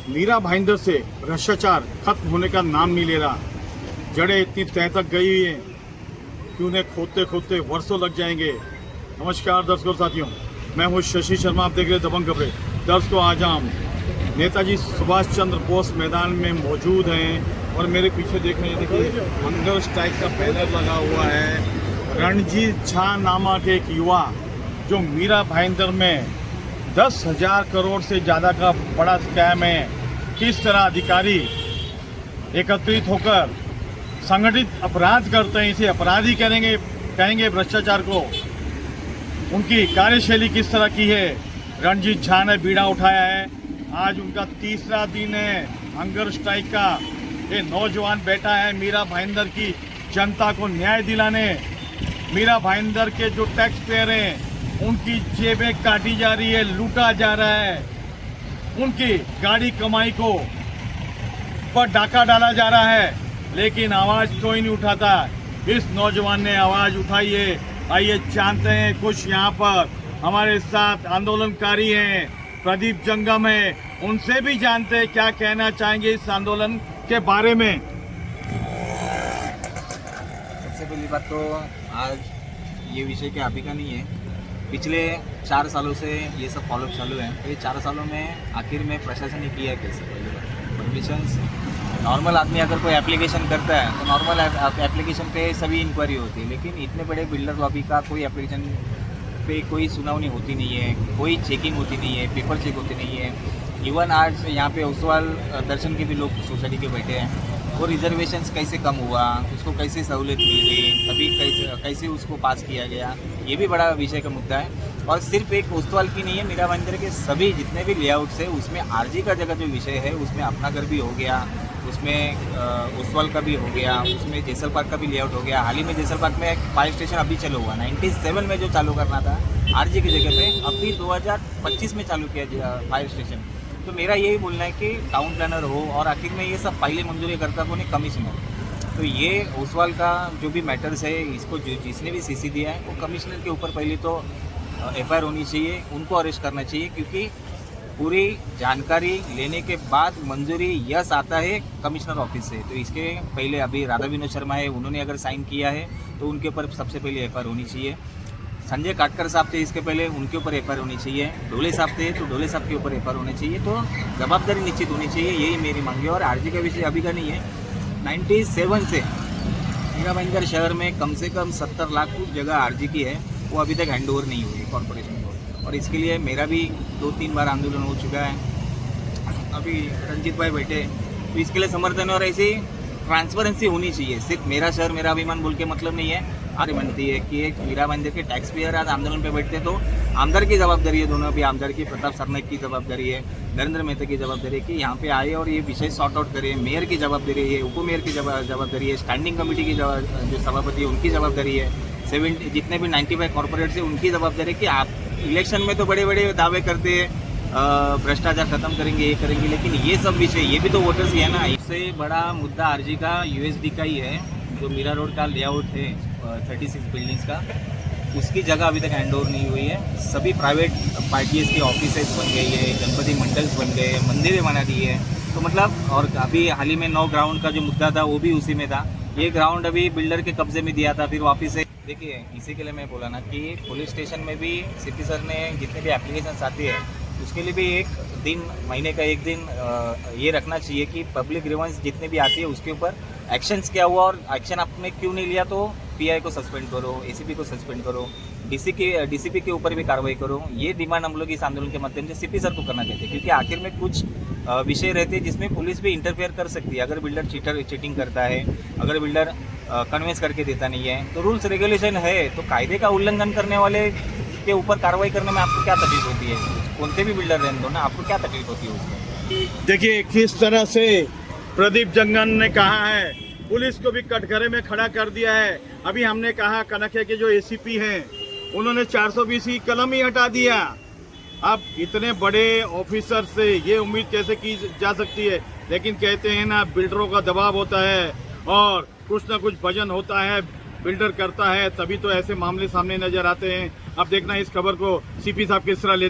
मीरा भाईंदर से भ्रष्टाचार खत्म होने का नाम नहीं ले रहा। जड़ें इतनी तह तक गई हुई हैं कि उन्हें खोदते खोदते वर्षों लग जाएंगे। नमस्कार दर्शकों साथियों, मैं हूँ शशि शर्मा, आप देख रहे दबंग खबरें। दर्शकों, आज हम नेताजी सुभाष चंद्र बोस मैदान में मौजूद हैं और मेरे पीछे देखिए हंगर स्ट्राइक का बैनर लगा हुआ है। रणजीत झा नामक एक युवा जो मीरा भाईंदर में 10,000 करोड़ से ज़्यादा का बड़ा स्कैम है, किस तरह अधिकारी एकत्रित होकर संगठित अपराध करते हैं, इसे अपराधी कहेंगे भ्रष्टाचार को। उनकी कार्यशैली किस तरह की है, रणजीत झा ने बीड़ा उठाया है। आज उनका तीसरा दिन है हंगर स्ट्राइक का। ये नौजवान बैठा है मीरा भाईंदर की जनता को न्याय दिलाने। मीरा भाईंदर के जो टैक्स पेयर हैं उनकी जेबें काटी जा रही है, लूटा जा रहा है, उनकी गाड़ी कमाई को पर डाका डाला जा रहा है, लेकिन आवाज कोई नहीं उठाता। इस नौजवान ने आवाज उठाई है। आइए जानते हैं, कुछ यहाँ पर हमारे साथ आंदोलनकारी हैं, प्रदीप जंगम है, उनसे भी जानते हैं क्या कहना चाहेंगे इस आंदोलन के बारे में। सबसे पहली बात तो आज ये विषय क्या अभी का नहीं है, पिछले 4 सालों से ये सब फॉलोअप चालू है। तो ये 4 सालों में आखिर में प्रशासन ने किया कैसे? पहली बात परमिशंस, नॉर्मल आदमी अगर कोई एप्लीकेशन करता है तो नॉर्मल एप्लीकेशन पे सभी इंक्वायरी होती है, लेकिन इतने बड़े बिल्डर लॉबी का कोई एप्लीकेशन पे कोई सुनावनी होती नहीं है, कोई चेकिंग होती नहीं है, पेपर चेक होती नहीं है। इवन आज यहाँ पे ओसवाल दर्शन के भी लोग सोसाइटी के बैठे हैं। वो रिजर्वेशंस कैसे कम हुआ, उसको कैसे सहूलियत मिली, अभी कैसे उसको पास किया गया, ये भी बड़ा विषय का मुद्दा है। और सिर्फ एक ओसवाल की नहीं है, मीरा भाईंदर के सभी जितने भी लेआउट्स है उसमें आरजी का जगह जो विषय है उसमें अपना घर भी हो गया, उसमें ओसवाल का भी हो गया, उसमें जैसल पार्क का भी लेआउट हो गया। हाल ही में जैसल पार्क में एक फायर स्टेशन अभी चालू हुआ, 97 में जो चालू करना था आरजी की जगह पे अभी 2025 में चालू किया फायर स्टेशन। तो मेरा यही बोलना है कि टाउन प्लानर हो और आखिर में ये सब पहले मंजूरी करता कौन है? कमिश्नर। तो ये ओसवाल का जो भी मैटर्स है, इसको जिसने भी सीसी दिया है वो कमिश्नर के ऊपर पहले तो एफआईआर होनी चाहिए, उनको अरेस्ट करना चाहिए, क्योंकि पूरी जानकारी लेने के बाद मंजूरी यस आता है कमिश्नर ऑफिस से। तो इसके पहले अभी राधा विनोद शर्मा है, उन्होंने अगर साइन किया है तो उनके ऊपर सबसे पहले एफआईआर होनी चाहिए। संजय काटकर साहब थे इसके पहले, उनके ऊपर एफआईआर होनी चाहिए। डोले साहब थे तो डोले साहब के ऊपर एफआईआर होनी चाहिए। तो जवाबदारी निश्चित होनी चाहिए, यही मेरी मांग है। और आरजी का विषय अभी का नहीं है, 97 से मीरा भाईंदर शहर में कम से कम 70 लाख फुट जगह आरजी की है, वो अभी तक हैंड ओवर नहीं हुई कॉर्पोरेशन को। और इसके लिए मेरा भी 2-3 बार आंदोलन हो चुका है। अभी रंजीत भाई बैठे, तो इसके लिए समर्थन और ऐसी ट्रांसपेरेंसी होनी चाहिए। सिर्फ मेरा शहर मेरा अभिमान बोल के मतलब नहीं है। आगे बनती है कि एक मीरा भाईंदर के टैक्स पेयर आज आंदोलन पे बैठते हैं तो आमदार की जवाबदारी है, दोनों भी आमदार की, प्रताप सरनाईक की जवाबदारी है, नरेंद्र मेहता की जवाबदारी है कि यहाँ पे आए और ये विषय सॉर्ट आउट करें। मेयर की जवाबदारी है, उप मेयर की जवाबदारी है, स्टैंडिंग कमेटी की जो सभापति है उनकी जवाबदारी है, 70 जितने भी 95 कॉर्पोरेट्स है उनकी जवाबदारी है कि आप इलेक्शन में तो बड़े बड़े दावे करते हैं भ्रष्टाचार खत्म करेंगे, ये करेंगे, लेकिन ये सब विषय ये भी तो वोटर्स ही है ना। इससे बड़ा मुद्दा आरजी का यूएसडी का ही है। जो मीरा रोड का लेआउट है 36 बिल्डिंग्स का, उसकी जगह अभी तक हैंड ओवर नहीं हुई है। सभी प्राइवेट पार्टीज के ऑफिसेज बन गई है, गणपति मंडल्स बन गए, मंदिरें बना दी है। तो मतलब, और अभी हाल ही में 9 ग्राउंड का जो मुद्दा था वो भी उसी में था। ये ग्राउंड अभी बिल्डर के कब्जे में दिया था, फिर वापस से देखिए। इसी के लिए मैं बोला ना कि पुलिस स्टेशन में भी सीपी सर ने जितने भी एप्लीकेशन आती है उसके लिए भी एक दिन, महीने का एक दिन ये रखना चाहिए कि पब्लिक ग्रीवेंस जितने भी आती है उसके ऊपर एक्शंस क्या हुआ और एक्शन आपने क्यों नहीं लिया। तो पीआई को सस्पेंड करो, एसीपी को सस्पेंड करो, डीसीपी के ऊपर भी कार्रवाई करो। ये डिमांड हम लोग इस आंदोलन के माध्यम से सीपी सर को करना चाहते हैं, क्योंकि आखिर में कुछ विषय रहते हैं जिसमें पुलिस भी इंटरफेयर कर सकती है। अगर बिल्डर चीटिंग करता है, अगर बिल्डर कन्वेंस करके देता नहीं है, तो रूल्स रेगुलेशन है, तो कायदे का उल्लंघन करने वाले के ऊपर कार्रवाई करने में आपको क्या तकलीफ होती है? कौन से भी बिल्डर रहने दो ना, आपको क्या तकलीफ होती है उसमें? देखिए किस तरह से प्रदीप जंगम ने कहा है, पुलिस को भी कटघरे में खड़ा कर दिया है। अभी हमने कहा कनखे के जो एसीपी हैं उन्होंने 420 की कलम ही हटा दिया। अब इतने बड़े ऑफिसर से ये उम्मीद कैसे की जा सकती है? लेकिन कहते हैं ना, बिल्डरों का दबाव होता है और कुछ ना कुछ वजन होता है, बिल्डर करता है, तभी तो ऐसे मामले सामने नजर आते हैं। अब देखना इस खबर को सीपी साहब किस तरह लेते